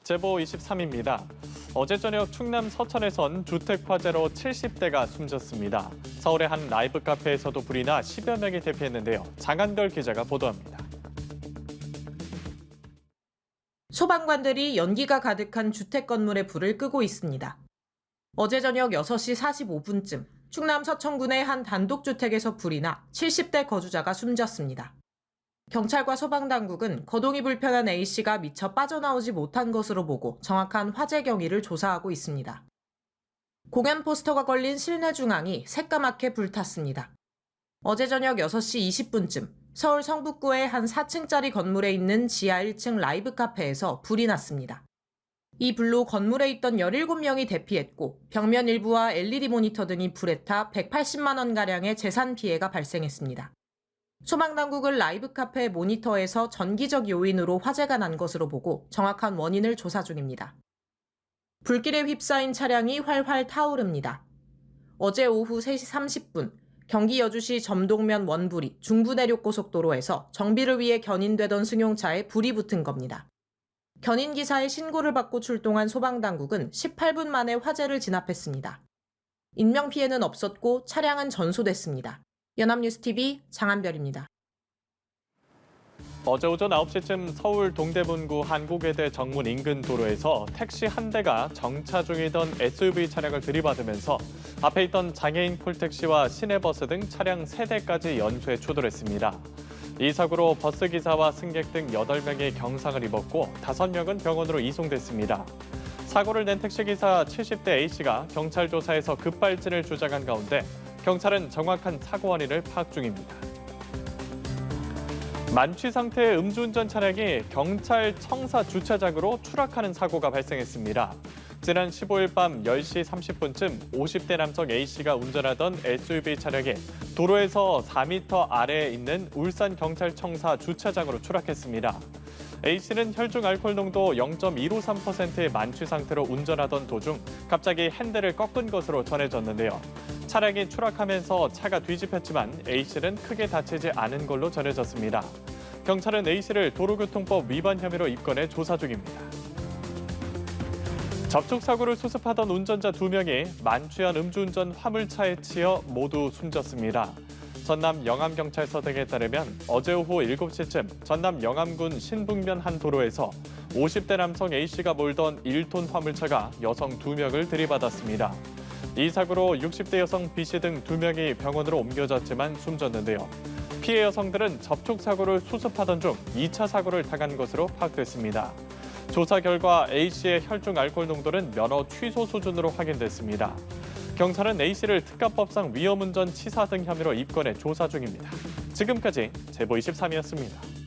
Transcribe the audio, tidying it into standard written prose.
제보 23입니다. 어제 저녁 충남 서천에선 주택 화재로 70대가 숨졌습니다. 서울의 한 라이브 카페에서도 불이 나 10여 명이 대피했는데요. 장한별 기자가 보도합니다. 소방관들이 연기가 가득한 주택 건물에 불을 끄고 있습니다. 어제 저녁 6시 45분쯤 충남 서천군의 한 단독주택에서 불이 나 70대 거주자가 숨졌습니다. 경찰과 소방당국은 거동이 불편한 A씨가 미처 빠져나오지 못한 것으로 보고 정확한 화재 경위를 조사하고 있습니다. 공연 포스터가 걸린 실내 중앙이 새까맣게 불탔습니다. 어제 저녁 6시 20분쯤 서울 성북구의 한 4층짜리 건물에 있는 지하 1층 라이브 카페에서 불이 났습니다. 이 불로 건물에 있던 17명이 대피했고 벽면 일부와 LED 모니터 등이 불에 타 180만 원가량의 재산 피해가 발생했습니다. 소방당국은 라이브 카페 모니터에서 전기적 요인으로 화재가 난 것으로 보고 정확한 원인을 조사 중입니다. 불길에 휩싸인 차량이 활활 타오릅니다. 어제 오후 3시 30분 경기 여주시 점동면 원부리 중부내륙고속도로에서 정비를 위해 견인되던 승용차에 불이 붙은 겁니다. 견인기사의 신고를 받고 출동한 소방당국은 18분 만에 화재를 진압했습니다. 인명피해는 없었고 차량은 전소됐습니다. 연합뉴스TV 장한별입니다. 어제 오전 9시쯤 서울 동대문구 한국외대 정문 인근 도로에서 택시 한 대가 정차 중이던 SUV 차량을 들이받으면서 앞에 있던 장애인 콜택시와 시내버스 등 차량 3대까지 연쇄 추돌했습니다. 이 사고로 버스기사와 승객 등 8명이 경상을 입었고 5명은 병원으로 이송됐습니다. 사고를 낸 택시기사 70대 A씨가 경찰 조사에서 급발진을 주장한 가운데 경찰은 정확한 사고 원인을 파악 중입니다. 만취 상태의 음주운전 차량이 경찰 청사 주차장으로 추락하는 사고가 발생했습니다. 지난 15일 밤 10시 30분쯤 50대 남성 A씨가 운전하던 SUV 차량이 도로에서 4m 아래에 있는 울산경찰청사 주차장으로 추락했습니다. A씨는 혈중 알코올 농도 0.153%의 만취 상태로 운전하던 도중 갑자기 핸들을 꺾은 것으로 전해졌는데요. 차량이 추락하면서 차가 뒤집혔지만 A씨는 크게 다치지 않은 걸로 전해졌습니다. 경찰은 A씨를 도로교통법 위반 혐의로 입건해 조사 중입니다. 접촉사고를 수습하던 운전자 2명이 만취한 음주운전 화물차에 치여 모두 숨졌습니다. 전남 영암경찰서 등에 따르면 어제 오후 7시쯤 전남 영암군 신북면 한 도로에서 50대 남성 A씨가 몰던 1톤 화물차가 여성 2명을 들이받았습니다. 이 사고로 60대 여성 B씨 등 2명이 병원으로 옮겨졌지만 숨졌는데요. 피해 여성들은 접촉사고를 수습하던 중 2차 사고를 당한 것으로 파악됐습니다. 조사 결과 A씨의 혈중 알코올 농도는 면허 취소 수준으로 확인됐습니다. 경찰은 A씨를 특가법상 위험운전 치사 등 혐의로 입건해 조사 중입니다. 지금까지 제보 23이었습니다.